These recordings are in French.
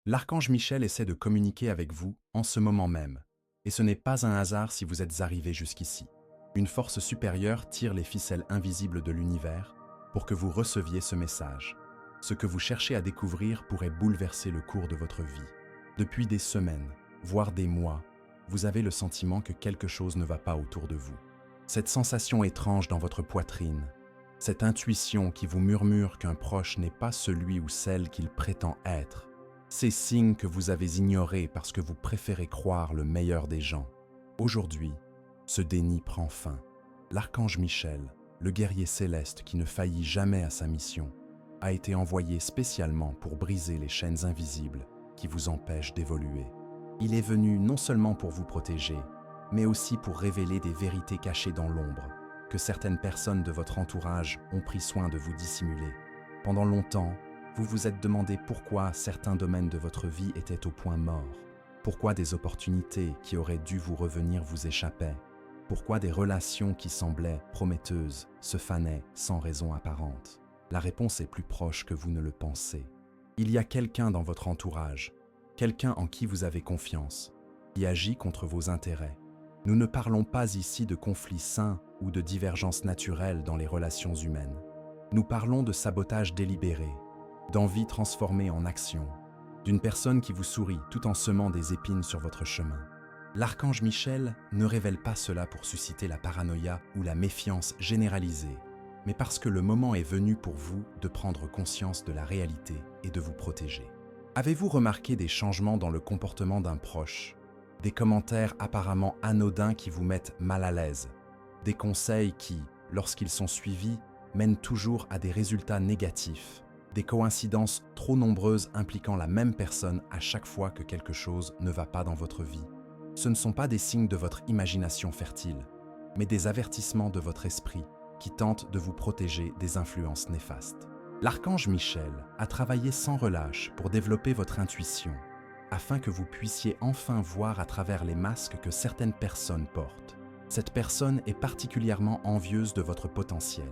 L'archange Michel essaie de communiquer avec vous en ce moment même, et ce n'est pas un hasard si vous êtes arrivé jusqu'ici. Une force supérieure tire les ficelles invisibles de l'univers pour que vous receviez ce message. Ce que vous cherchez à découvrir pourrait bouleverser le cours de votre vie. Depuis des semaines, voire des mois, vous avez le sentiment que quelque chose ne va pas autour de vous. Cette sensation étrange dans votre poitrine, cette intuition qui vous murmure qu'un proche n'est pas celui ou celle qu'il prétend être, ces signes que vous avez ignorés parce que vous préférez croire le meilleur des gens. Aujourd'hui, ce déni prend fin. L'archange Michel, le guerrier céleste qui ne faillit jamais à sa mission, a été envoyé spécialement pour briser les chaînes invisibles qui vous empêchent d'évoluer. Il est venu non seulement pour vous protéger, mais aussi pour révéler des vérités cachées dans l'ombre, que certaines personnes de votre entourage ont pris soin de vous dissimuler. Pendant longtemps, vous vous êtes demandé pourquoi certains domaines de votre vie étaient au point mort, pourquoi des opportunités qui auraient dû vous revenir vous échappaient, pourquoi des relations qui semblaient prometteuses se fanaient sans raison apparente. La réponse est plus proche que vous ne le pensez. Il y a quelqu'un dans votre entourage, quelqu'un en qui vous avez confiance, qui agit contre vos intérêts. Nous ne parlons pas ici de conflits sains ou de divergences naturelles dans les relations humaines. Nous parlons de sabotage délibéré, d'envie transformée en action, d'une personne qui vous sourit tout en semant des épines sur votre chemin. L'archange Michel ne révèle pas cela pour susciter la paranoïa ou la méfiance généralisée, mais parce que le moment est venu pour vous de prendre conscience de la réalité et de vous protéger. Avez-vous remarqué des changements dans le comportement d'un proche? Des commentaires apparemment anodins qui vous mettent mal à l'aise? Des conseils qui, lorsqu'ils sont suivis, mènent toujours à des résultats négatifs? Des coïncidences trop nombreuses impliquant la même personne à chaque fois que quelque chose ne va pas dans votre vie? Ce ne sont pas des signes de votre imagination fertile, mais des avertissements de votre esprit qui tentent de vous protéger des influences néfastes. L'archange Michel a travaillé sans relâche pour développer votre intuition, afin que vous puissiez enfin voir à travers les masques que certaines personnes portent. Cette personne est particulièrement envieuse de votre potentiel.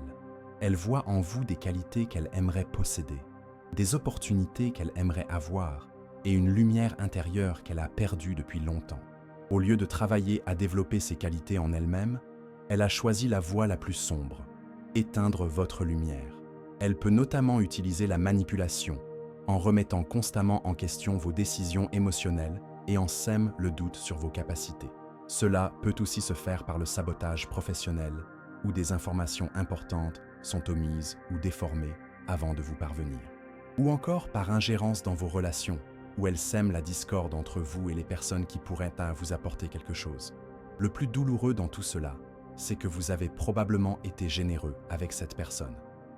Elle voit en vous des qualités qu'elle aimerait posséder, des opportunités qu'elle aimerait avoir et une lumière intérieure qu'elle a perdue depuis longtemps. Au lieu de travailler à développer ces qualités en elle-même, elle a choisi la voie la plus sombre, éteindre votre lumière. Elle peut notamment utiliser la manipulation, en remettant constamment en question vos décisions émotionnelles et en sème le doute sur vos capacités. Cela peut aussi se faire par le sabotage professionnel, où des informations importantes sont omises ou déformées avant de vous parvenir. Ou encore par ingérence dans vos relations, où elle sème la discorde entre vous et les personnes qui pourraient vous apporter quelque chose. Le plus douloureux dans tout cela, c'est que vous avez probablement été généreux avec cette personne.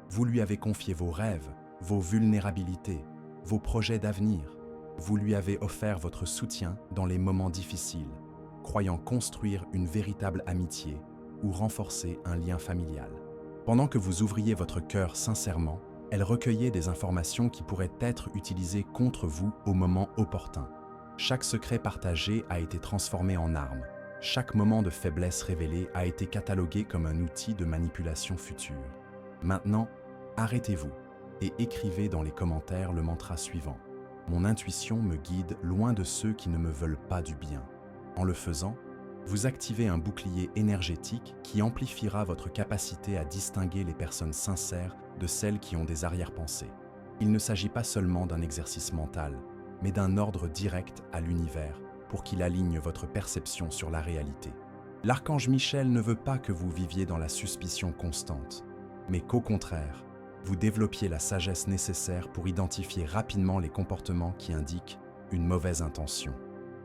Vous lui avez confié vos rêves, vos vulnérabilités, vos projets d'avenir. Vous lui avez offert votre soutien dans les moments difficiles, croyant construire une véritable amitié ou renforcer un lien familial. Pendant que vous ouvriez votre cœur sincèrement, elle recueillait des informations qui pourraient être utilisées contre vous au moment opportun. Chaque secret partagé a été transformé en arme. Chaque moment de faiblesse révélé a été catalogué comme un outil de manipulation future. Maintenant, arrêtez-vous et écrivez dans les commentaires le mantra suivant. Mon intuition me guide loin de ceux qui ne me veulent pas du bien. En le faisant, vous activez un bouclier énergétique qui amplifiera votre capacité à distinguer les personnes sincères de celles qui ont des arrière-pensées. Il ne s'agit pas seulement d'un exercice mental, mais d'un ordre direct à l'univers pour qu'il aligne votre perception sur la réalité. L'archange Michel ne veut pas que vous viviez dans la suspicion constante, mais qu'au contraire, vous développiez la sagesse nécessaire pour identifier rapidement les comportements qui indiquent une mauvaise intention.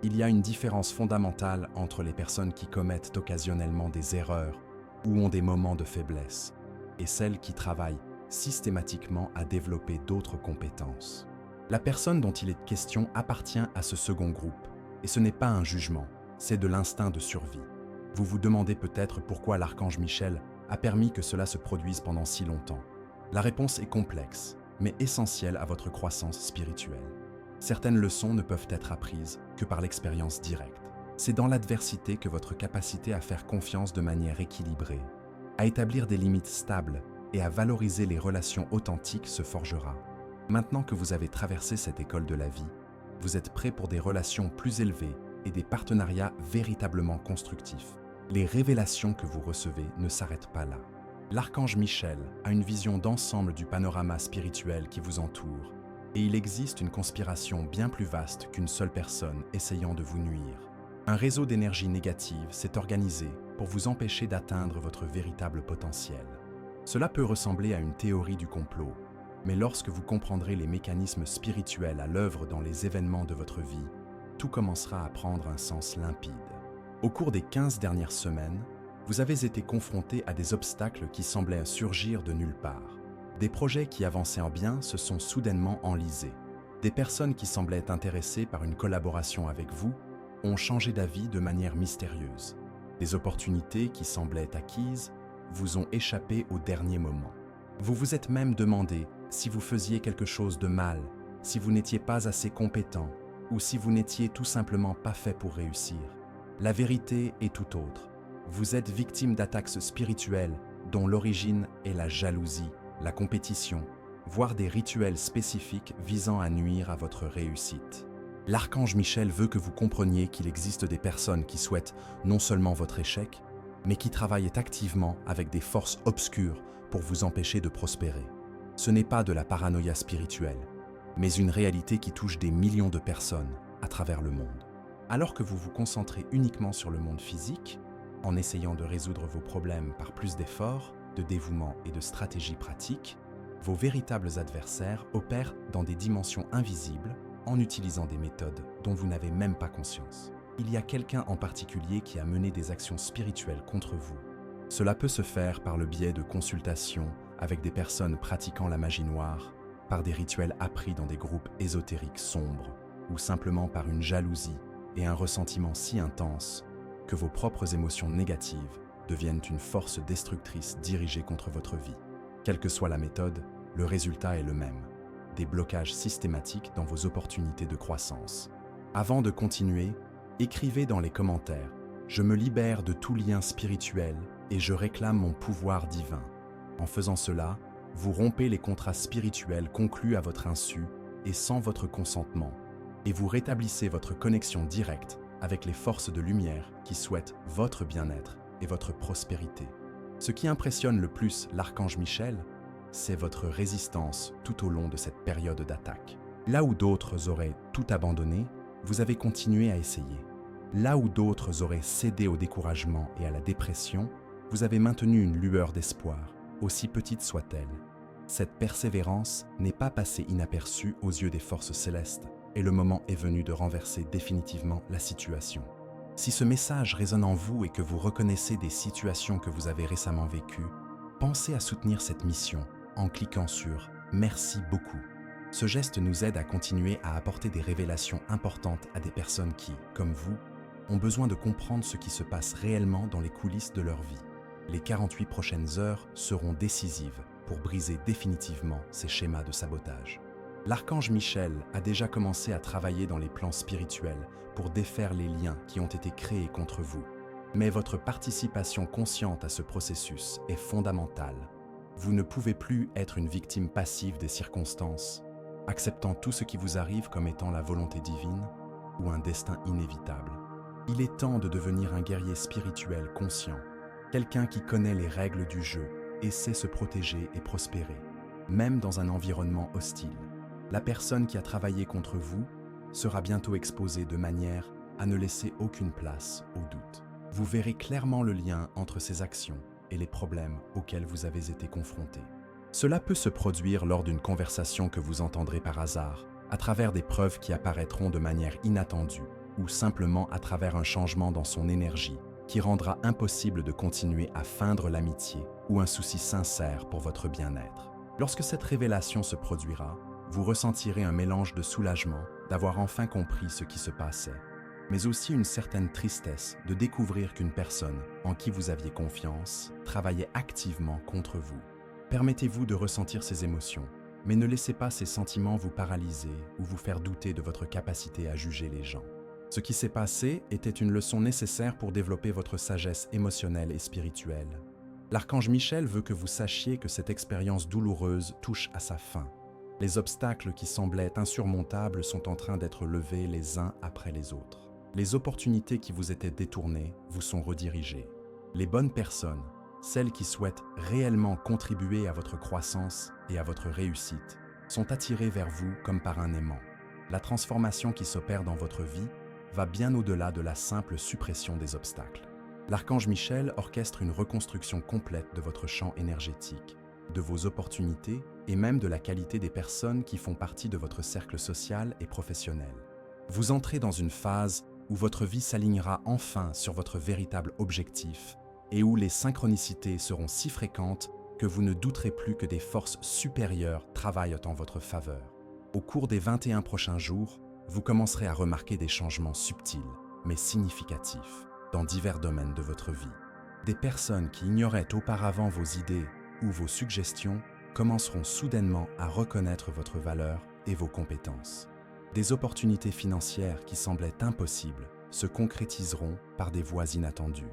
Il y a une différence fondamentale entre les personnes qui commettent occasionnellement des erreurs ou ont des moments de faiblesse, et celles qui travaillent systématiquement à développer d'autres compétences. La personne dont il est question appartient à ce second groupe, et ce n'est pas un jugement, c'est de l'instinct de survie. Vous vous demandez peut-être pourquoi l'archange Michel a permis que cela se produise pendant si longtemps. La réponse est complexe, mais essentielle à votre croissance spirituelle. Certaines leçons ne peuvent être apprises que par l'expérience directe. C'est dans l'adversité que votre capacité à faire confiance de manière équilibrée, à établir des limites stables et à valoriser les relations authentiques se forgera. Maintenant que vous avez traversé cette école de la vie, Vous êtes prêt pour des relations plus élevées et des partenariats véritablement constructifs. Les révélations que vous recevez ne s'arrêtent pas là. L'archange Michel a une vision d'ensemble du panorama spirituel qui vous entoure, et il existe une conspiration bien plus vaste qu'une seule personne essayant de vous nuire. Un réseau d'énergie négative s'est organisé pour vous empêcher d'atteindre votre véritable potentiel. Cela peut ressembler à une théorie du complot, mais lorsque vous comprendrez les mécanismes spirituels à l'œuvre dans les événements de votre vie, tout commencera à prendre un sens limpide. Au cours des 15 dernières semaines, vous avez été confronté à des obstacles qui semblaient surgir de nulle part. Des projets qui avançaient en bien se sont soudainement enlisés. Des personnes qui semblaient intéressées par une collaboration avec vous ont changé d'avis de manière mystérieuse. Des opportunités qui semblaient acquises vous ont échappé au dernier moment. Vous vous êtes même demandé si vous faisiez quelque chose de mal, si vous n'étiez pas assez compétent ou si vous n'étiez tout simplement pas fait pour réussir. La vérité est tout autre. Vous êtes victime d'attaques spirituelles dont l'origine est la jalousie, la compétition, voire des rituels spécifiques visant à nuire à votre réussite. L'archange Michel veut que vous compreniez qu'il existe des personnes qui souhaitent non seulement votre échec, mais qui travaillent activement avec des forces obscures pour vous empêcher de prospérer. Ce n'est pas de la paranoïa spirituelle, mais une réalité qui touche des millions de personnes à travers le monde. Alors que vous vous concentrez uniquement sur le monde physique, en essayant de résoudre vos problèmes par plus d'efforts, de dévouement et de stratégies pratiques, vos véritables adversaires opèrent dans des dimensions invisibles en utilisant des méthodes dont vous n'avez même pas conscience. Il y a quelqu'un en particulier qui a mené des actions spirituelles contre vous. Cela peut se faire par le biais de consultations avec des personnes pratiquant la magie noire, par des rituels appris dans des groupes ésotériques sombres, ou simplement par une jalousie et un ressentiment si intense que vos propres émotions négatives deviennent une force destructrice dirigée contre votre vie. Quelle que soit la méthode, le résultat est le même. Des blocages systématiques dans vos opportunités de croissance. Avant de continuer, écrivez dans les commentaires « Je me libère de tout lien spirituel et je réclame mon pouvoir divin ». En faisant cela, vous rompez les contrats spirituels conclus à votre insu et sans votre consentement, et vous rétablissez votre connexion directe avec les forces de lumière qui souhaitent votre bien-être et votre prospérité. Ce qui impressionne le plus l'archange Michel, c'est votre résistance tout au long de cette période d'attaque. Là où d'autres auraient tout abandonné, vous avez continué à essayer. Là où d'autres auraient cédé au découragement et à la dépression, vous avez maintenu une lueur d'espoir, aussi petite soit-elle. Cette persévérance n'est pas passée inaperçue aux yeux des forces célestes, et le moment est venu de renverser définitivement la situation. Si ce message résonne en vous et que vous reconnaissez des situations que vous avez récemment vécues, pensez à soutenir cette mission en cliquant sur « Merci beaucoup ». Ce geste nous aide à continuer à apporter des révélations importantes à des personnes qui, comme vous, ont besoin de comprendre ce qui se passe réellement dans les coulisses de leur vie. Les 48 prochaines heures seront décisives pour briser définitivement ces schémas de sabotage. L'archange Michel a déjà commencé à travailler dans les plans spirituels pour défaire les liens qui ont été créés contre vous. Mais votre participation consciente à ce processus est fondamentale. Vous ne pouvez plus être une victime passive des circonstances, acceptant tout ce qui vous arrive comme étant la volonté divine ou un destin inévitable. Il est temps de devenir un guerrier spirituel conscient, quelqu'un qui connaît les règles du jeu et sait se protéger et prospérer, même dans un environnement hostile. La personne qui a travaillé contre vous sera bientôt exposée de manière à ne laisser aucune place au doute. Vous verrez clairement le lien entre ces actions et les problèmes auxquels vous avez été confrontés. Cela peut se produire lors d'une conversation que vous entendrez par hasard, à travers des preuves qui apparaîtront de manière inattendue, ou simplement à travers un changement dans son énergie qui rendra impossible de continuer à feindre l'amitié ou un souci sincère pour votre bien-être. Lorsque cette révélation se produira, vous ressentirez un mélange de soulagement d'avoir enfin compris ce qui se passait, mais aussi une certaine tristesse de découvrir qu'une personne en qui vous aviez confiance travaillait activement contre vous. Permettez-vous de ressentir ces émotions, mais ne laissez pas ces sentiments vous paralyser ou vous faire douter de votre capacité à juger les gens. Ce qui s'est passé était une leçon nécessaire pour développer votre sagesse émotionnelle et spirituelle. L'archange Michel veut que vous sachiez que cette expérience douloureuse touche à sa fin. Les obstacles qui semblaient insurmontables sont en train d'être levés les uns après les autres. Les opportunités qui vous étaient détournées vous sont redirigées. Les bonnes personnes, celles qui souhaitent réellement contribuer à votre croissance et à votre réussite, sont attirées vers vous comme par un aimant. La transformation qui s'opère dans votre vie va bien au-delà de la simple suppression des obstacles. L'archange Michel orchestre une reconstruction complète de votre champ énergétique, de vos opportunités et même de la qualité des personnes qui font partie de votre cercle social et professionnel. Vous entrez dans une phase où votre vie s'alignera enfin sur votre véritable objectif et où les synchronicités seront si fréquentes que vous ne douterez plus que des forces supérieures travaillent en votre faveur. Au cours des 21 prochains jours, vous commencerez à remarquer des changements subtils, mais significatifs, dans divers domaines de votre vie. Des personnes qui ignoraient auparavant vos idées ou vos suggestions commenceront soudainement à reconnaître votre valeur et vos compétences. Des opportunités financières qui semblaient impossibles se concrétiseront par des voies inattendues.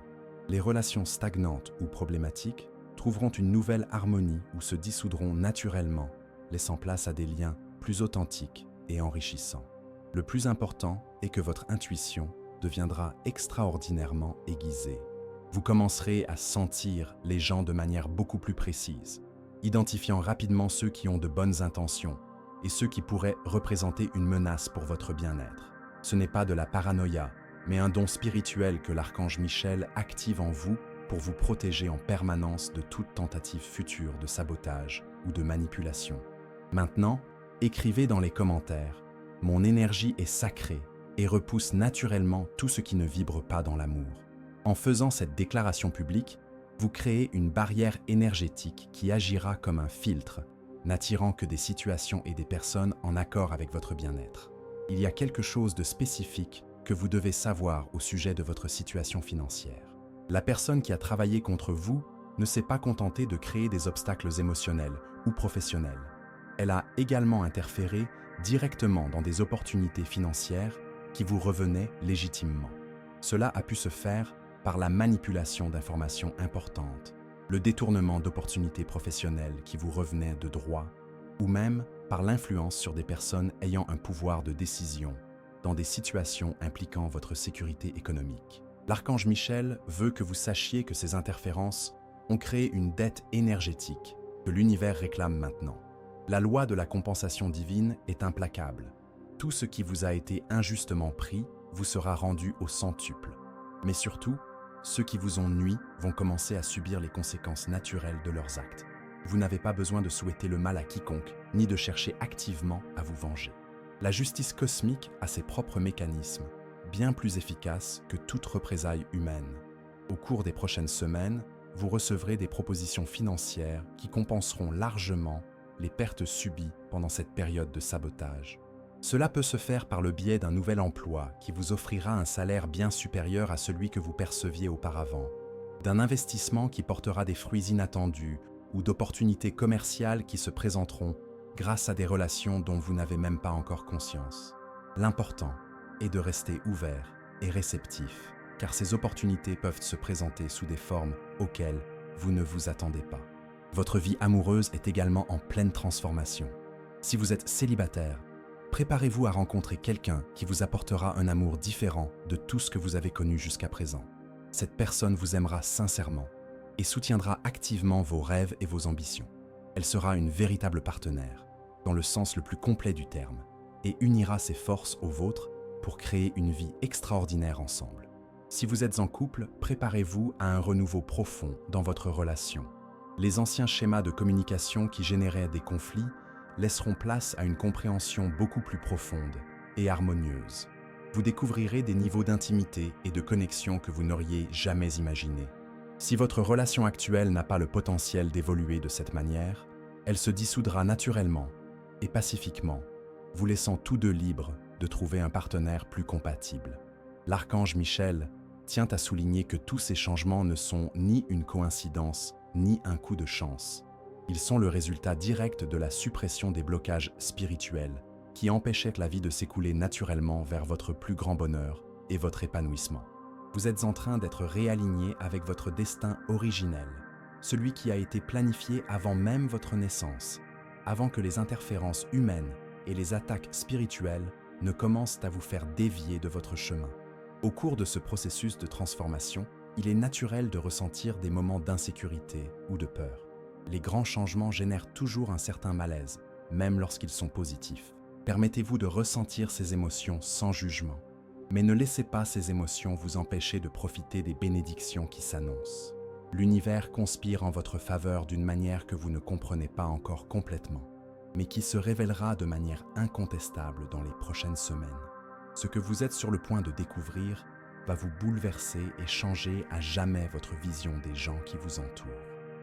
Les relations stagnantes ou problématiques trouveront une nouvelle harmonie ou se dissoudront naturellement, laissant place à des liens plus authentiques et enrichissants. Le plus important est que votre intuition deviendra extraordinairement aiguisée. Vous commencerez à sentir les gens de manière beaucoup plus précise, identifiant rapidement ceux qui ont de bonnes intentions et ceux qui pourraient représenter une menace pour votre bien-être. Ce n'est pas de la paranoïa, mais un don spirituel que l'archange Michel active en vous pour vous protéger en permanence de toute tentative future de sabotage ou de manipulation. Maintenant, écrivez dans les commentaires « Mon énergie est sacrée et repousse naturellement tout ce qui ne vibre pas dans l'amour ». En faisant cette déclaration publique, vous créez une barrière énergétique qui agira comme un filtre, n'attirant que des situations et des personnes en accord avec votre bien-être. Il y a quelque chose de spécifique que vous devez savoir au sujet de votre situation financière. La personne qui a travaillé contre vous ne s'est pas contentée de créer des obstacles émotionnels ou professionnels. Elle a également interféré directement dans des opportunités financières qui vous revenaient légitimement. Cela a pu se faire par la manipulation d'informations importantes, le détournement d'opportunités professionnelles qui vous revenaient de droit, ou même par l'influence sur des personnes ayant un pouvoir de décision dans des situations impliquant votre sécurité économique. L'archange Michel veut que vous sachiez que ces interférences ont créé une dette énergétique que l'univers réclame maintenant. La loi de la compensation divine est implacable. Tout ce qui vous a été injustement pris vous sera rendu au centuple. Mais surtout, ceux qui vous ont nui vont commencer à subir les conséquences naturelles de leurs actes. Vous n'avez pas besoin de souhaiter le mal à quiconque, ni de chercher activement à vous venger. La justice cosmique a ses propres mécanismes, bien plus efficaces que toute représaille humaine. Au cours des prochaines semaines, vous recevrez des propositions financières qui compenseront largement les pertes subies pendant cette période de sabotage. Cela peut se faire par le biais d'un nouvel emploi qui vous offrira un salaire bien supérieur à celui que vous perceviez auparavant, d'un investissement qui portera des fruits inattendus ou d'opportunités commerciales qui se présenteront grâce à des relations dont vous n'avez même pas encore conscience. L'important est de rester ouvert et réceptif, car ces opportunités peuvent se présenter sous des formes auxquelles vous ne vous attendez pas. Votre vie amoureuse est également en pleine transformation. Si vous êtes célibataire, préparez-vous à rencontrer quelqu'un qui vous apportera un amour différent de tout ce que vous avez connu jusqu'à présent. Cette personne vous aimera sincèrement et soutiendra activement vos rêves et vos ambitions. Elle sera une véritable partenaire, dans le sens le plus complet du terme, et unira ses forces aux vôtres pour créer une vie extraordinaire ensemble. Si vous êtes en couple, préparez-vous à un renouveau profond dans votre relation. Les anciens schémas de communication qui généraient des conflits laisseront place à une compréhension beaucoup plus profonde et harmonieuse. Vous découvrirez des niveaux d'intimité et de connexion que vous n'auriez jamais imaginés. Si votre relation actuelle n'a pas le potentiel d'évoluer de cette manière, elle se dissoudra naturellement et pacifiquement, vous laissant tous deux libres de trouver un partenaire plus compatible. L'archange Michel tient à souligner que tous ces changements ne sont ni une coïncidence, ni un coup de chance. Ils sont le résultat direct de la suppression des blocages spirituels qui empêchaient la vie de s'écouler naturellement vers votre plus grand bonheur et votre épanouissement. Vous êtes en train d'être réaligné avec votre destin originel, celui qui a été planifié avant même votre naissance. avant que les interférences humaines et les attaques spirituelles ne commencent à vous faire dévier de votre chemin. Au cours de ce processus de transformation, il est naturel de ressentir des moments d'insécurité ou de peur. Les grands changements génèrent toujours un certain malaise, même lorsqu'ils sont positifs. Permettez-vous de ressentir ces émotions sans jugement. Mais ne laissez pas ces émotions vous empêcher de profiter des bénédictions qui s'annoncent. L'univers conspire en votre faveur d'une manière que vous ne comprenez pas encore complètement, mais qui se révélera de manière incontestable dans les prochaines semaines. Ce que vous êtes sur le point de découvrir va vous bouleverser et changer à jamais votre vision des gens qui vous entourent.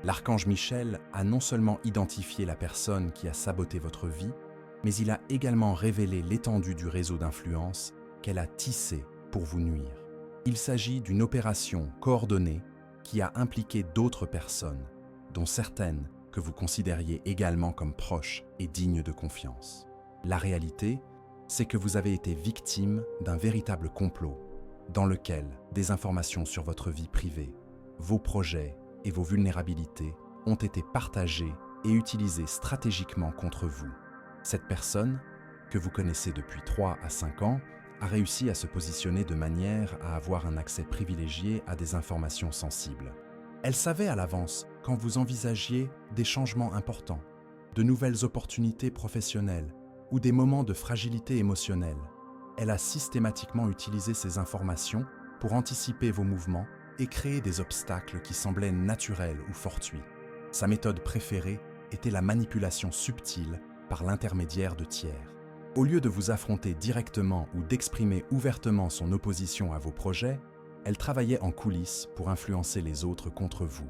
L'archange Michel a non seulement identifié la personne qui a saboté votre vie, mais il a également révélé l'étendue du réseau d'influence qu'elle a tissé pour vous nuire. Il s'agit d'une opération coordonnée qui a impliqué d'autres personnes, dont certaines que vous considériez également comme proches et dignes de confiance. La réalité, c'est que vous avez été victime d'un véritable complot dans lequel des informations sur votre vie privée, vos projets et vos vulnérabilités ont été partagées et utilisées stratégiquement contre vous. Cette personne, que vous connaissez depuis 3 à 5 ans, a réussi à se positionner de manière à avoir un accès privilégié à des informations sensibles. Elle savait à l'avance quand vous envisagiez des changements importants, de nouvelles opportunités professionnelles ou des moments de fragilité émotionnelle. Elle a systématiquement utilisé ces informations pour anticiper vos mouvements et créer des obstacles qui semblaient naturels ou fortuits. Sa méthode préférée était la manipulation subtile par l'intermédiaire de tiers. Au lieu de vous affronter directement ou d'exprimer ouvertement son opposition à vos projets, elle travaillait en coulisses pour influencer les autres contre vous.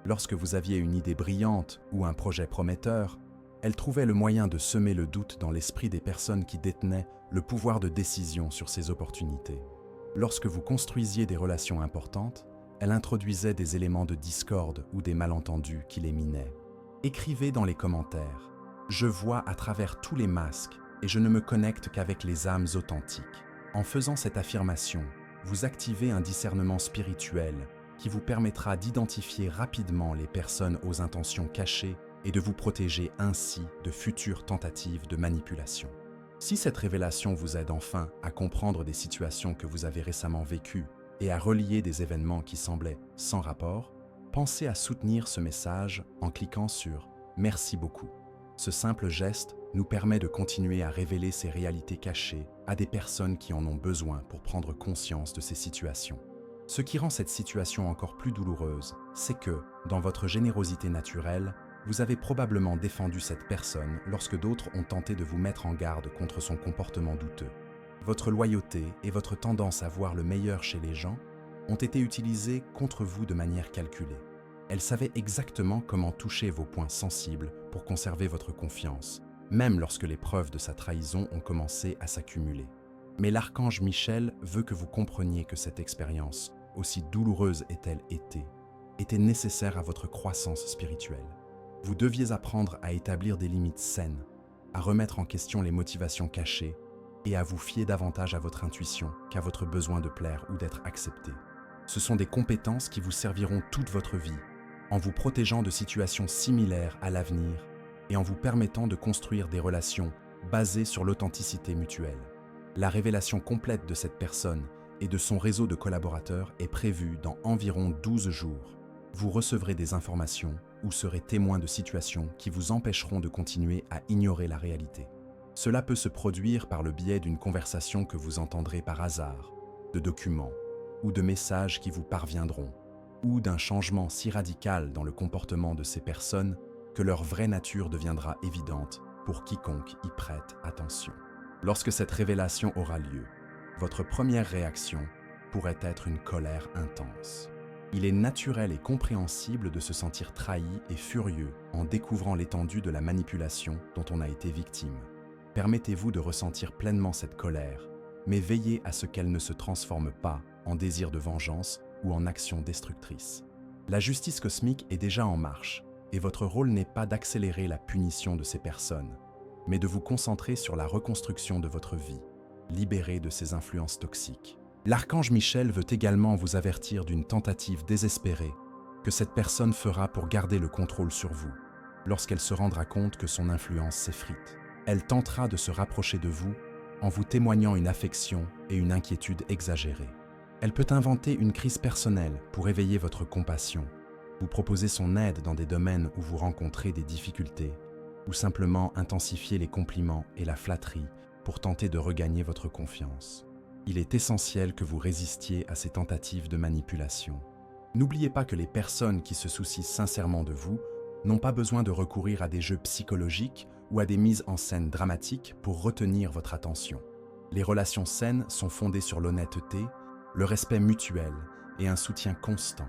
Lorsque vous aviez une idée brillante ou un projet prometteur, elle trouvait le moyen de semer le doute dans l'esprit des personnes qui détenaient le pouvoir de décision sur ces opportunités. Lorsque vous construisiez des relations importantes, elle introduisait des éléments de discorde ou des malentendus qui les minaient. Écrivez dans les commentaires « Je vois à travers tous les masques et je ne me connecte qu'avec les âmes authentiques ». En faisant cette affirmation, vous activez un discernement spirituel qui vous permettra d'identifier rapidement les personnes aux intentions cachées et de vous protéger ainsi de futures tentatives de manipulation. Si cette révélation vous aide enfin à comprendre des situations que vous avez récemment vécues et à relier des événements qui semblaient sans rapport, pensez à soutenir ce message en cliquant sur « Merci beaucoup ». Ce simple geste nous permet de continuer à révéler ces réalités cachées à des personnes qui en ont besoin pour prendre conscience de ces situations. Ce qui rend cette situation encore plus douloureuse, c'est que, dans votre générosité naturelle, vous avez probablement défendu cette personne lorsque d'autres ont tenté de vous mettre en garde contre son comportement douteux. Votre loyauté et votre tendance à voir le meilleur chez les gens ont été utilisées contre vous de manière calculée. Elle savait exactement comment toucher vos points sensibles pour conserver votre confiance, même lorsque les preuves de sa trahison ont commencé à s'accumuler. Mais l'archange Michel veut que vous compreniez que cette expérience, aussi douloureuse ait-elle été, était nécessaire à votre croissance spirituelle. Vous deviez apprendre à établir des limites saines, à remettre en question les motivations cachées et à vous fier davantage à votre intuition qu'à votre besoin de plaire ou d'être accepté. Ce sont des compétences qui vous serviront toute votre vie, en vous protégeant de situations similaires à l'avenir et en vous permettant de construire des relations basées sur l'authenticité mutuelle. La révélation complète de cette personne et de son réseau de collaborateurs est prévue dans environ 12 jours. Vous recevrez des informations ou serez témoin de situations qui vous empêcheront de continuer à ignorer la réalité. Cela peut se produire par le biais d'une conversation que vous entendrez par hasard, de documents ou de messages qui vous parviendront, ou d'un changement si radical dans le comportement de ces personnes que leur vraie nature deviendra évidente pour quiconque y prête attention. Lorsque cette révélation aura lieu, votre première réaction pourrait être une colère intense. Il est naturel et compréhensible de se sentir trahi et furieux en découvrant l'étendue de la manipulation dont on a été victime. Permettez-vous de ressentir pleinement cette colère, mais veillez à ce qu'elle ne se transforme pas en désir de vengeance ou en action destructrice. La justice cosmique est déjà en marche, et votre rôle n'est pas d'accélérer la punition de ces personnes, mais de vous concentrer sur la reconstruction de votre vie, libérée de ces influences toxiques. L'archange Michel veut également vous avertir d'une tentative désespérée que cette personne fera pour garder le contrôle sur vous. lorsqu'elle se rendra compte que son influence s'effrite. Elle tentera de se rapprocher de vous en vous témoignant une affection et une inquiétude exagérées. Elle peut inventer une crise personnelle pour éveiller votre compassion, vous proposer son aide dans des domaines où vous rencontrez des difficultés, ou simplement intensifier les compliments et la flatterie pour tenter de regagner votre confiance. Il est essentiel que vous résistiez à ces tentatives de manipulation. N'oubliez pas que les personnes qui se soucient sincèrement de vous n'ont pas besoin de recourir à des jeux psychologiques ou à des mises en scène dramatiques pour retenir votre attention. Les relations saines sont fondées sur l'honnêteté, le respect mutuel et un soutien constant,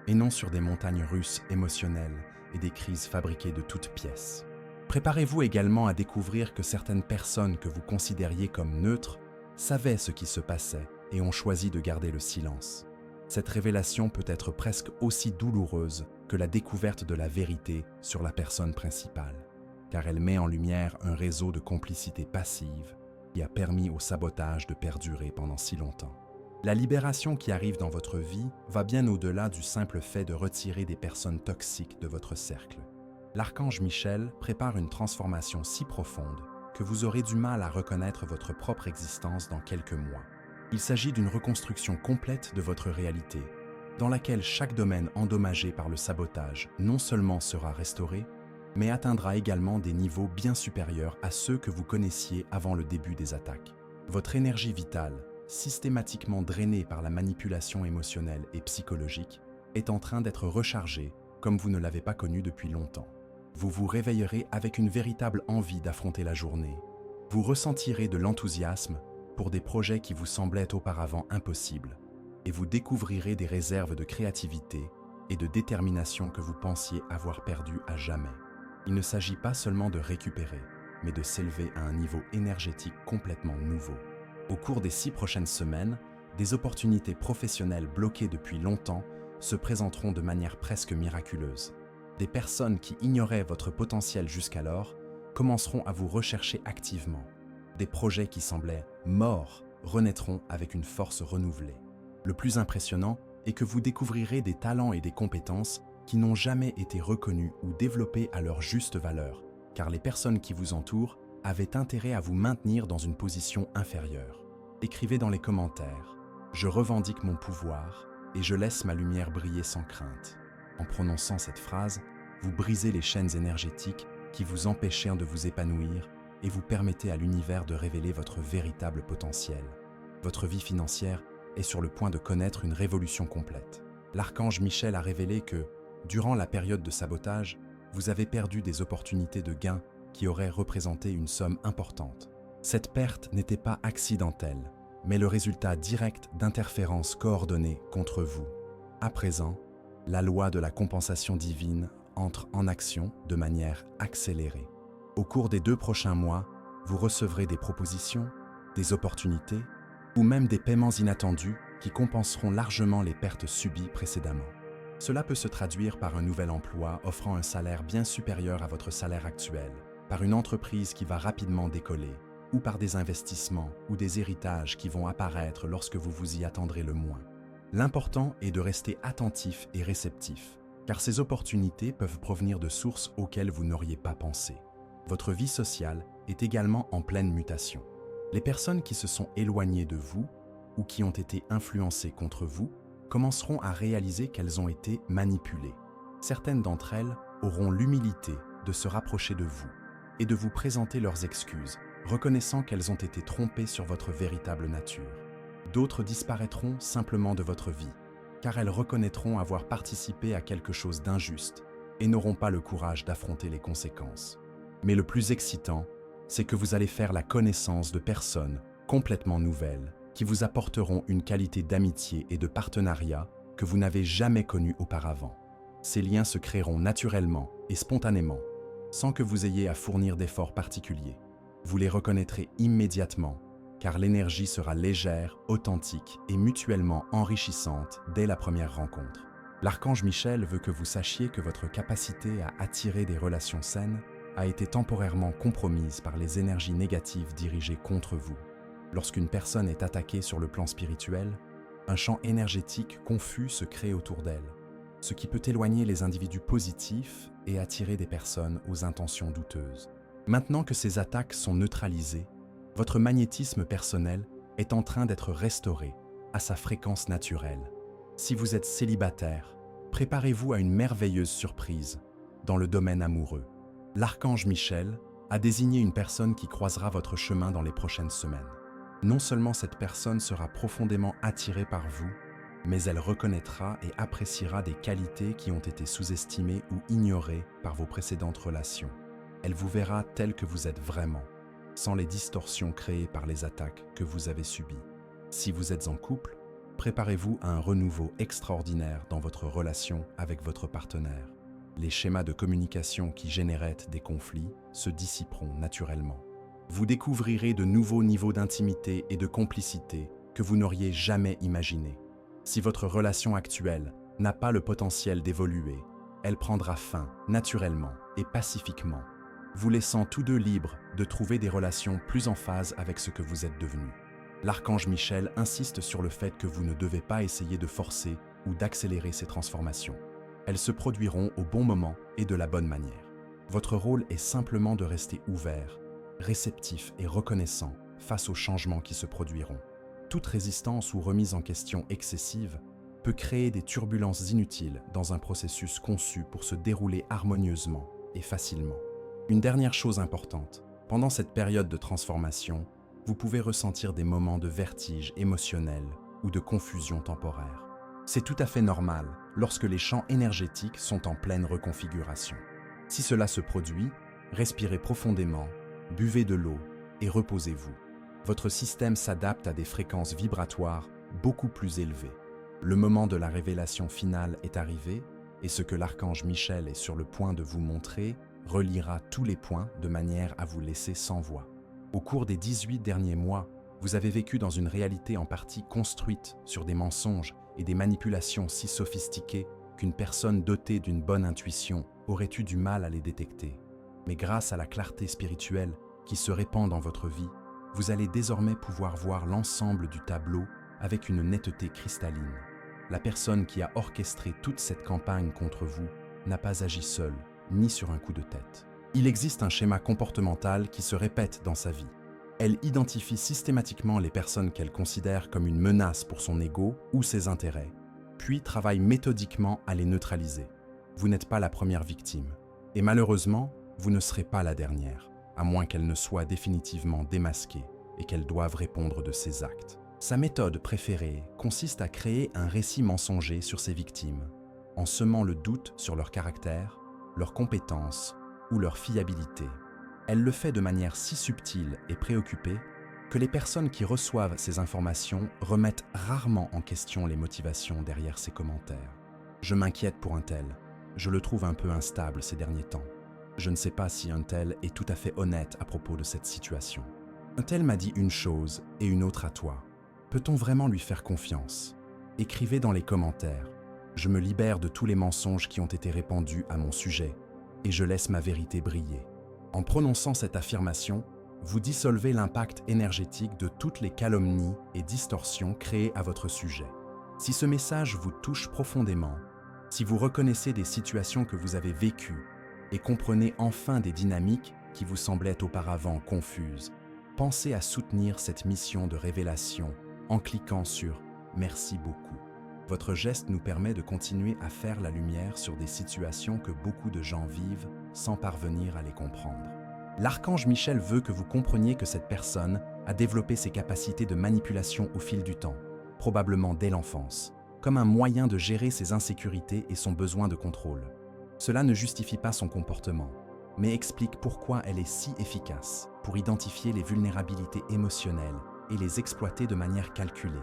et non sur des montagnes russes émotionnelles et des crises fabriquées de toutes pièces. Préparez-vous également à découvrir que certaines personnes que vous considériez comme neutres savaient ce qui se passait et ont choisi de garder le silence. Cette révélation peut être presque aussi douloureuse que la découverte de la vérité sur la personne principale, car elle met en lumière un réseau de complicité passive qui a permis au sabotage de perdurer pendant si longtemps. La libération qui arrive dans votre vie va bien au-delà du simple fait de retirer des personnes toxiques de votre cercle. L'archange Michel prépare une transformation si profonde que vous aurez du mal à reconnaître votre propre existence dans quelques mois. Il s'agit d'une reconstruction complète de votre réalité, dans laquelle chaque domaine endommagé par le sabotage non seulement sera restauré, mais atteindra également des niveaux bien supérieurs à ceux que vous connaissiez avant le début des attaques. Votre énergie vitale, systématiquement drainée par la manipulation émotionnelle et psychologique, est en train d'être rechargée comme vous ne l'avez pas connu depuis longtemps. Vous vous réveillerez avec une véritable envie d'affronter la journée. Vous ressentirez de l'enthousiasme pour des projets qui vous semblaient auparavant impossibles, et vous découvrirez des réserves de créativité et de détermination que vous pensiez avoir perdues à jamais. Il ne s'agit pas seulement de récupérer, mais de s'élever à un niveau énergétique complètement nouveau. Au cours des 6 prochaines semaines, des opportunités professionnelles bloquées depuis longtemps se présenteront de manière presque miraculeuse. Des personnes qui ignoraient votre potentiel jusqu'alors commenceront à vous rechercher activement. Des projets qui semblaient morts renaîtront avec une force renouvelée. Le plus impressionnant est que vous découvrirez des talents et des compétences qui n'ont jamais été reconnus ou développés à leur juste valeur, car les personnes qui vous entourent avaient intérêt à vous maintenir dans une position inférieure. Écrivez dans les commentaires « Je revendique mon pouvoir et je laisse ma lumière briller sans crainte ». En prononçant cette phrase, vous brisez les chaînes énergétiques qui vous empêchaient de vous épanouir et vous permettez à l'univers de révéler votre véritable potentiel. Votre vie financière est sur le point de connaître une révolution complète. L'archange Michel a révélé que, durant la période de sabotage, vous avez perdu des opportunités de gain qui auraient représenté une somme importante. Cette perte n'était pas accidentelle, mais le résultat direct d'interférences coordonnées contre vous. À présent, la loi de la compensation divine entre en action de manière accélérée. Au cours des 2 prochains mois, vous recevrez des propositions, des opportunités ou même des paiements inattendus qui compenseront largement les pertes subies précédemment. Cela peut se traduire par un nouvel emploi offrant un salaire bien supérieur à votre salaire actuel, par une entreprise qui va rapidement décoller, ou par des investissements ou des héritages qui vont apparaître lorsque vous vous y attendrez le moins. L'important est de rester attentif et réceptif, car ces opportunités peuvent provenir de sources auxquelles vous n'auriez pas pensé. Votre vie sociale est également en pleine mutation. Les personnes qui se sont éloignées de vous ou qui ont été influencées contre vous commenceront à réaliser qu'elles ont été manipulées. Certaines d'entre elles auront l'humilité de se rapprocher de vous et de vous présenter leurs excuses, reconnaissant qu'elles ont été trompées sur votre véritable nature. D'autres disparaîtront simplement de votre vie, car elles reconnaîtront avoir participé à quelque chose d'injuste et n'auront pas le courage d'affronter les conséquences. Mais le plus excitant, c'est que vous allez faire la connaissance de personnes complètement nouvelles qui vous apporteront une qualité d'amitié et de partenariat que vous n'avez jamais connue auparavant. Ces liens se créeront naturellement et spontanément, sans que vous ayez à fournir d'efforts particuliers. Vous les reconnaîtrez immédiatement, car l'énergie sera légère, authentique et mutuellement enrichissante dès la première rencontre. L'archange Michel veut que vous sachiez que votre capacité à attirer des relations saines a été temporairement compromise par les énergies négatives dirigées contre vous. Lorsqu'une personne est attaquée sur le plan spirituel, un champ énergétique confus se crée autour d'elle. ce qui peut éloigner les individus positifs et attirer des personnes aux intentions douteuses. Maintenant que ces attaques sont neutralisées, votre magnétisme personnel est en train d'être restauré à sa fréquence naturelle. Si vous êtes célibataire, préparez-vous à une merveilleuse surprise dans le domaine amoureux. L'archange Michel a désigné une personne qui croisera votre chemin dans les prochaines semaines. Non seulement cette personne sera profondément attirée par vous, mais elle reconnaîtra et appréciera des qualités qui ont été sous-estimées ou ignorées par vos précédentes relations. Elle vous verra tel que vous êtes vraiment, sans les distorsions créées par les attaques que vous avez subies. Si vous êtes en couple, préparez-vous à un renouveau extraordinaire dans votre relation avec votre partenaire. Les schémas de communication qui généraient des conflits se dissiperont naturellement. Vous découvrirez de nouveaux niveaux d'intimité et de complicité que vous n'auriez jamais imaginés. Si votre relation actuelle n'a pas le potentiel d'évoluer, elle prendra fin naturellement et pacifiquement, vous laissant tous deux libres de trouver des relations plus en phase avec ce que vous êtes devenu. L'archange Michel insiste sur le fait que vous ne devez pas essayer de forcer ou d'accélérer ces transformations. Elles se produiront au bon moment et de la bonne manière. Votre rôle est simplement de rester ouvert, réceptif et reconnaissant face aux changements qui se produiront. Toute résistance ou remise en question excessive peut créer des turbulences inutiles dans un processus conçu pour se dérouler harmonieusement et facilement. Une dernière chose importante, pendant cette période de transformation, vous pouvez ressentir des moments de vertige émotionnel ou de confusion temporaire. C'est tout à fait normal lorsque les champs énergétiques sont en pleine reconfiguration. Si cela se produit, respirez profondément, buvez de l'eau et reposez-vous. Votre système s'adapte à des fréquences vibratoires beaucoup plus élevées. Le moment de la révélation finale est arrivé et ce que l'archange Michel est sur le point de vous montrer reliera tous les points de manière à vous laisser sans voix. Au cours des 18 derniers mois, vous avez vécu dans une réalité en partie construite sur des mensonges et des manipulations si sophistiquées qu'une personne dotée d'une bonne intuition aurait eu du mal à les détecter. Mais grâce à la clarté spirituelle qui se répand dans votre vie, vous allez désormais pouvoir voir l'ensemble du tableau avec une netteté cristalline. La personne qui a orchestré toute cette campagne contre vous n'a pas agi seule, ni sur un coup de tête. Il existe un schéma comportemental qui se répète dans sa vie. Elle identifie systématiquement les personnes qu'elle considère comme une menace pour son ego ou ses intérêts, puis travaille méthodiquement à les neutraliser. Vous n'êtes pas la première victime, et malheureusement, vous ne serez pas la dernière, à moins qu'elle ne soit définitivement démasquée et qu'elle doive répondre de ses actes. Sa méthode préférée consiste à créer un récit mensonger sur ses victimes, en semant le doute sur leur caractère, leurs compétences ou leur fiabilité. Elle le fait de manière si subtile et préoccupée que les personnes qui reçoivent ces informations remettent rarement en question les motivations derrière ces commentaires. Je m'inquiète pour un tel, je le trouve un peu instable ces derniers temps. Je ne sais pas si un tel est tout à fait honnête à propos de cette situation. Un tel m'a dit une chose et une autre à toi. Peut-on vraiment lui faire confiance? Écrivez dans les commentaires. Je me libère de tous les mensonges qui ont été répandus à mon sujet et je laisse ma vérité briller. En prononçant cette affirmation, vous dissolvez l'impact énergétique de toutes les calomnies et distorsions créées à votre sujet. Si ce message vous touche profondément, si vous reconnaissez des situations que vous avez vécues et comprenez enfin des dynamiques qui vous semblaient auparavant confuses, pensez à soutenir cette mission de révélation en cliquant sur « Merci beaucoup ». Votre geste nous permet de continuer à faire la lumière sur des situations que beaucoup de gens vivent sans parvenir à les comprendre. L'archange Michel veut que vous compreniez que cette personne a développé ses capacités de manipulation au fil du temps, probablement dès l'enfance, comme un moyen de gérer ses insécurités et son besoin de contrôle. Cela ne justifie pas son comportement, mais explique pourquoi elle est si efficace pour identifier les vulnérabilités émotionnelles et les exploiter de manière calculée.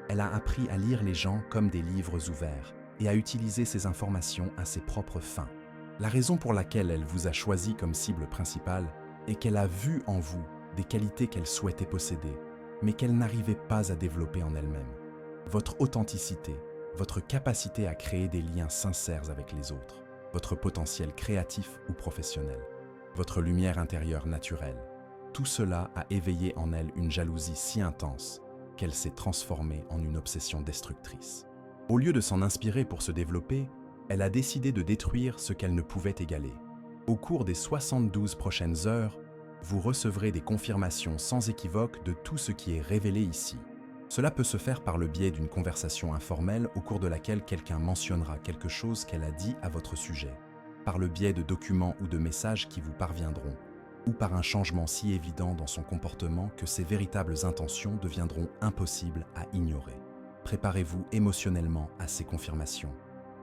Elle a appris à lire les gens comme des livres ouverts et à utiliser ces informations à ses propres fins. La raison pour laquelle elle vous a choisi comme cible principale est qu'elle a vu en vous des qualités qu'elle souhaitait posséder, mais qu'elle n'arrivait pas à développer en elle-même. Votre authenticité, votre capacité à créer des liens sincères avec les autres, votre potentiel créatif ou professionnel, votre lumière intérieure naturelle, tout cela a éveillé en elle une jalousie si intense qu'elle s'est transformée en une obsession destructrice. Au lieu de s'en inspirer pour se développer, Elle a décidé de détruire ce qu'elle ne pouvait égaler. Au cours des 72 prochaines heures, vous recevrez des confirmations sans équivoque de tout ce qui est révélé ici. Cela peut se faire par le biais d'une conversation informelle au cours de laquelle quelqu'un mentionnera quelque chose qu'elle a dit à votre sujet, par le biais de documents ou de messages qui vous parviendront, ou par un changement si évident dans son comportement que ses véritables intentions deviendront impossibles à ignorer. Préparez-vous émotionnellement à ces confirmations,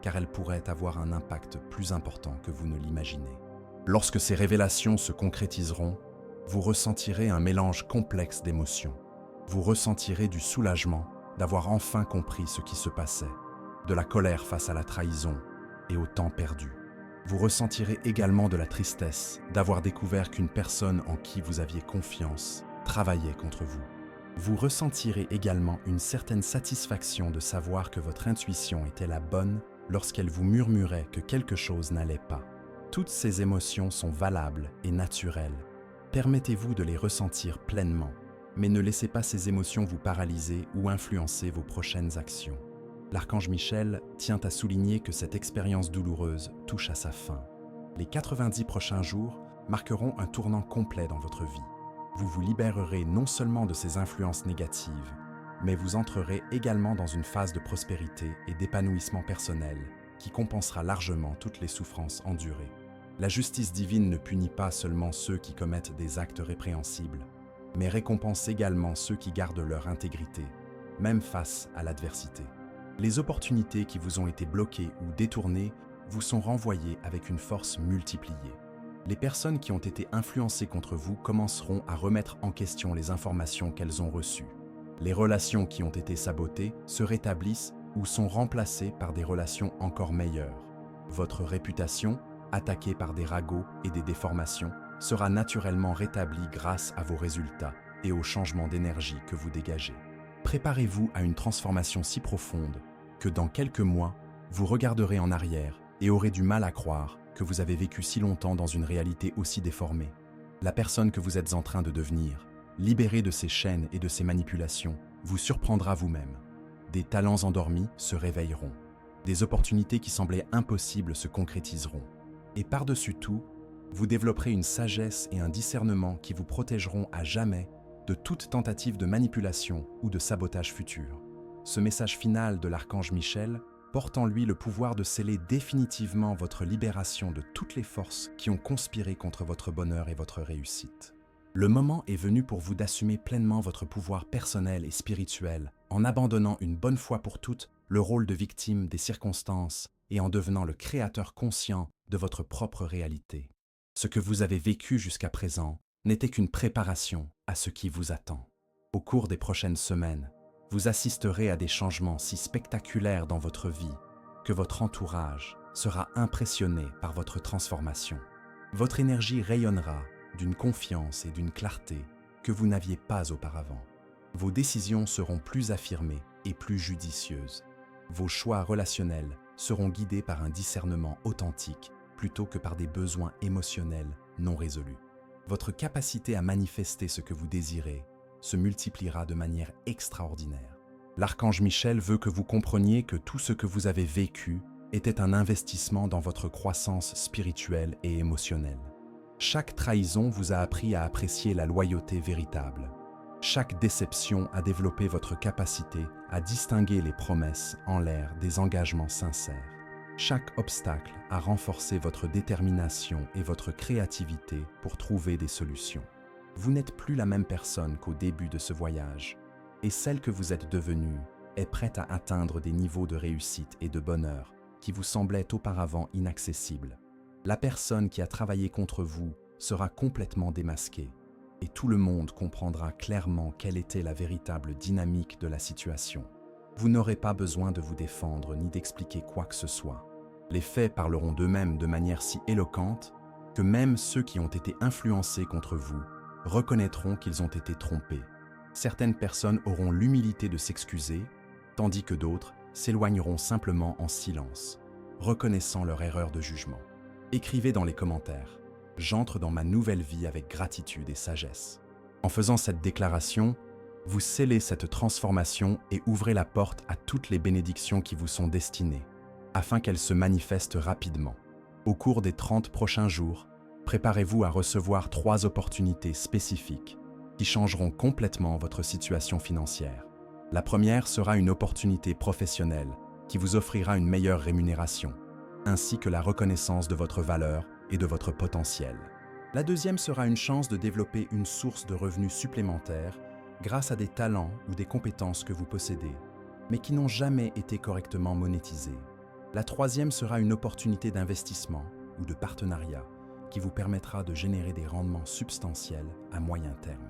car elles pourraient avoir un impact plus important que vous ne l'imaginez. Lorsque ces révélations se concrétiseront, vous ressentirez un mélange complexe d'émotions. Vous ressentirez du soulagement d'avoir enfin compris ce qui se passait, de la colère face à la trahison et au temps perdu. Vous ressentirez également de la tristesse d'avoir découvert qu'une personne en qui vous aviez confiance travaillait contre vous. Vous ressentirez également une certaine satisfaction de savoir que votre intuition était la bonne lorsqu'elle vous murmurait que quelque chose n'allait pas. Toutes ces émotions sont valables et naturelles. Permettez-vous de les ressentir pleinement, mais ne laissez pas ces émotions vous paralyser ou influencer vos prochaines actions. L'archange Michel tient à souligner que cette expérience douloureuse touche à sa fin. Les 90 prochains jours marqueront un tournant complet dans votre vie. Vous vous libérerez non seulement de ces influences négatives, mais vous entrerez également dans une phase de prospérité et d'épanouissement personnel qui compensera largement toutes les souffrances endurées. La justice divine ne punit pas seulement ceux qui commettent des actes répréhensibles, mais récompense également ceux qui gardent leur intégrité, même face à l'adversité. Les opportunités qui vous ont été bloquées ou détournées vous sont renvoyées avec une force multipliée. Les personnes qui ont été influencées contre vous commenceront à remettre en question les informations qu'elles ont reçues. Les relations qui ont été sabotées se rétablissent ou sont remplacées par des relations encore meilleures. Votre réputation, attaquée par des ragots et des déformations, sera naturellement rétablie grâce à vos résultats et au changement d'énergie que vous dégagez. Préparez-vous à une transformation si profonde que dans quelques mois, vous regarderez en arrière et aurez du mal à croire que vous avez vécu si longtemps dans une réalité aussi déformée. La personne que vous êtes en train de devenir, libérée de ces chaînes et de ces manipulations, vous surprendra vous-même. Des talents endormis se réveilleront. Des opportunités qui semblaient impossibles se concrétiseront. Et par-dessus tout, vous développerez une sagesse et un discernement qui vous protégeront à jamais de toute tentative de manipulation ou de sabotage futur. Ce message final de l'archange Michel porte en lui le pouvoir de sceller définitivement votre libération de toutes les forces qui ont conspiré contre votre bonheur et votre réussite. Le moment est venu pour vous d'assumer pleinement votre pouvoir personnel et spirituel en abandonnant une bonne fois pour toutes le rôle de victime des circonstances et en devenant le créateur conscient de votre propre réalité. Ce que vous avez vécu jusqu'à présent n'était qu'une préparation à ce qui vous attend. Au cours des prochaines semaines, vous assisterez à des changements si spectaculaires dans votre vie que votre entourage sera impressionné par votre transformation. Votre énergie rayonnera d'une confiance et d'une clarté que vous n'aviez pas auparavant. Vos décisions seront plus affirmées et plus judicieuses. Vos choix relationnels seront guidés par un discernement authentique plutôt que par des besoins émotionnels non résolus. Votre capacité à manifester ce que vous désirez se multipliera de manière extraordinaire. L'archange Michel veut que vous compreniez que tout ce que vous avez vécu était un investissement dans votre croissance spirituelle et émotionnelle. Chaque trahison vous a appris à apprécier la loyauté véritable. Chaque déception a développé votre capacité à distinguer les promesses en l'air des engagements sincères. Chaque obstacle a renforcé votre détermination et votre créativité pour trouver des solutions. Vous n'êtes plus la même personne qu'au début de ce voyage, et celle que vous êtes devenue est prête à atteindre des niveaux de réussite et de bonheur qui vous semblaient auparavant inaccessibles. La personne qui a travaillé contre vous sera complètement démasquée, et tout le monde comprendra clairement quelle était la véritable dynamique de la situation. Vous n'aurez pas besoin de vous défendre ni d'expliquer quoi que ce soit. Les faits parleront d'eux-mêmes de manière si éloquente que même ceux qui ont été influencés contre vous reconnaîtront qu'ils ont été trompés. Certaines personnes auront l'humilité de s'excuser, tandis que d'autres s'éloigneront simplement en silence, reconnaissant leur erreur de jugement. Écrivez dans les commentaires « J'entre dans ma nouvelle vie avec gratitude et sagesse ». En faisant cette déclaration, vous scellez cette transformation et ouvrez la porte à toutes les bénédictions qui vous sont destinées. afin qu'elle se manifeste rapidement. Au cours des 30 prochains jours, préparez-vous à recevoir 3 opportunités spécifiques qui changeront complètement votre situation financière. La première sera une opportunité professionnelle qui vous offrira une meilleure rémunération, ainsi que la reconnaissance de votre valeur et de votre potentiel. La deuxième sera une chance de développer une source de revenus supplémentaires grâce à des talents ou des compétences que vous possédez, mais qui n'ont jamais été correctement monétisés. La troisième sera une opportunité d'investissement ou de partenariat qui vous permettra de générer des rendements substantiels à moyen terme.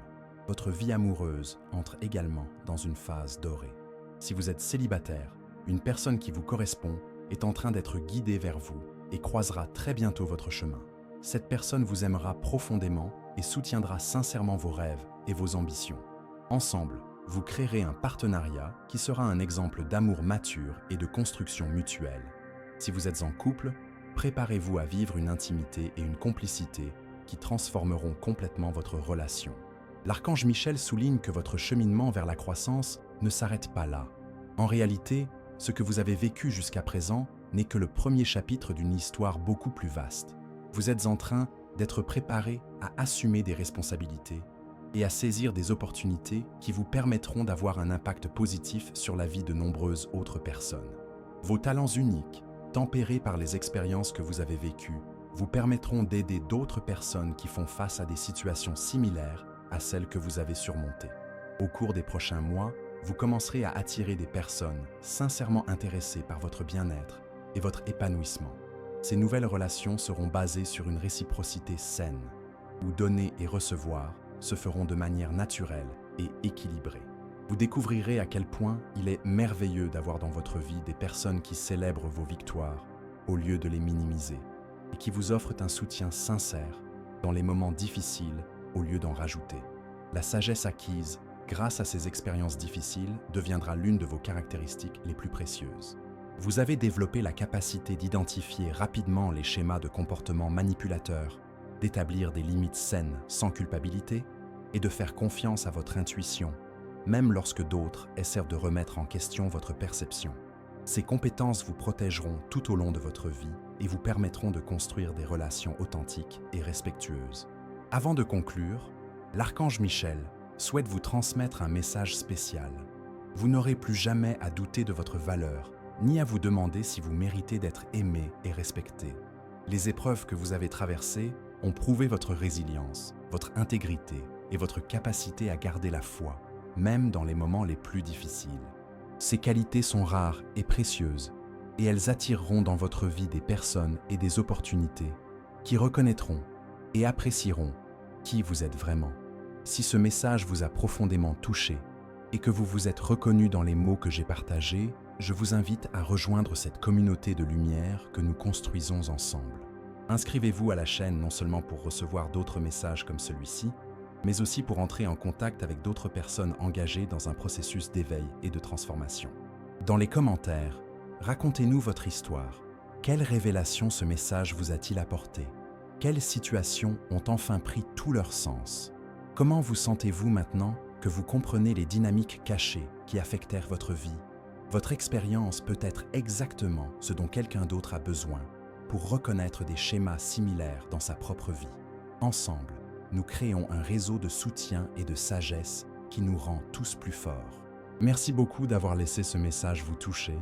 Votre vie amoureuse entre également dans une phase dorée. Si vous êtes célibataire, une personne qui vous correspond est en train d'être guidée vers vous et croisera très bientôt votre chemin. Cette personne vous aimera profondément et soutiendra sincèrement vos rêves et vos ambitions. Ensemble, vous créerez un partenariat qui sera un exemple d'amour mature et de construction mutuelle. Si vous êtes en couple, préparez-vous à vivre une intimité et une complicité qui transformeront complètement votre relation. L'archange Michel souligne que votre cheminement vers la croissance ne s'arrête pas là. En réalité, ce que vous avez vécu jusqu'à présent n'est que le premier chapitre d'une histoire beaucoup plus vaste. Vous êtes en train d'être préparé à assumer des responsabilités et à saisir des opportunités qui vous permettront d'avoir un impact positif sur la vie de nombreuses autres personnes. Vos talents uniques, tempérés par les expériences que vous avez vécues, vous permettront d'aider d'autres personnes qui font face à des situations similaires à celles que vous avez surmontées. Au cours des prochains mois, vous commencerez à attirer des personnes sincèrement intéressées par votre bien-être et votre épanouissement. Ces nouvelles relations seront basées sur une réciprocité saine, où donner et recevoir se feront de manière naturelle et équilibrée. Vous découvrirez à quel point il est merveilleux d'avoir dans votre vie des personnes qui célèbrent vos victoires au lieu de les minimiser et qui vous offrent un soutien sincère dans les moments difficiles au lieu d'en rajouter. La sagesse acquise grâce à ces expériences difficiles deviendra l'une de vos caractéristiques les plus précieuses. Vous avez développé la capacité d'identifier rapidement les schémas de comportement manipulateurs, d'établir des limites saines sans culpabilité et de faire confiance à votre intuition, même lorsque d'autres essaient de remettre en question votre perception. Ces compétences vous protégeront tout au long de votre vie et vous permettront de construire des relations authentiques et respectueuses. Avant de conclure, l'archange Michel souhaite vous transmettre un message spécial. Vous n'aurez plus jamais à douter de votre valeur, ni à vous demander si vous méritez d'être aimé et respecté. Les épreuves que vous avez traversées ont prouvé votre résilience, votre intégrité et votre capacité à garder la foi, même dans les moments les plus difficiles. Ces qualités sont rares et précieuses, et elles attireront dans votre vie des personnes et des opportunités qui reconnaîtront et apprécieront qui vous êtes vraiment. Si ce message vous a profondément touché et que vous vous êtes reconnu dans les mots que j'ai partagés, je vous invite à rejoindre cette communauté de lumière que nous construisons ensemble. Inscrivez-vous à la chaîne non seulement pour recevoir d'autres messages comme celui-ci, mais aussi pour entrer en contact avec d'autres personnes engagées dans un processus d'éveil et de transformation. Dans les commentaires, racontez-nous votre histoire. Quelle révélation ce message vous a-t-il apporté? Quelles situations ont enfin pris tout leur sens? Comment vous sentez-vous maintenant que vous comprenez les dynamiques cachées qui affectèrent votre vie? Votre expérience peut être exactement ce dont quelqu'un d'autre a besoin pour reconnaître des schémas similaires dans sa propre vie. Ensemble, nous créons un réseau de soutien et de sagesse qui nous rend tous plus forts. Merci beaucoup d'avoir laissé ce message vous toucher